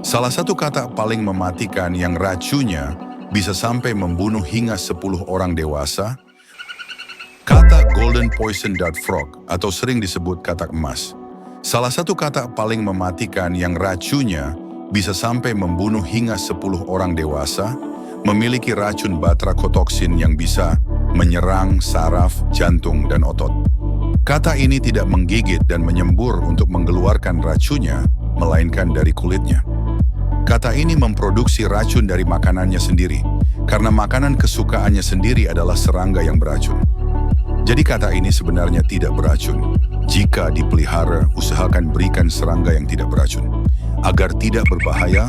Salah satu kata paling mematikan yang racunnya bisa sampai membunuh hingga 10 orang dewasa, kata golden poison dart frog atau sering disebut katak emas. Salah satu kata paling mematikan yang racunnya bisa sampai membunuh hingga 10 orang dewasa, memiliki racun batrachotoksin yang bisa menyerang saraf, jantung, dan otot. Kata ini tidak menggigit dan menyembur untuk mengeluarkan racunnya, melainkan dari kulitnya. Kata ini memproduksi racun dari makanannya sendiri, karena makanan kesukaannya sendiri adalah serangga yang beracun. Jadi kata ini sebenarnya tidak beracun. Jika dipelihara, usahakan berikan serangga yang tidak beracun. Agar tidak berbahaya,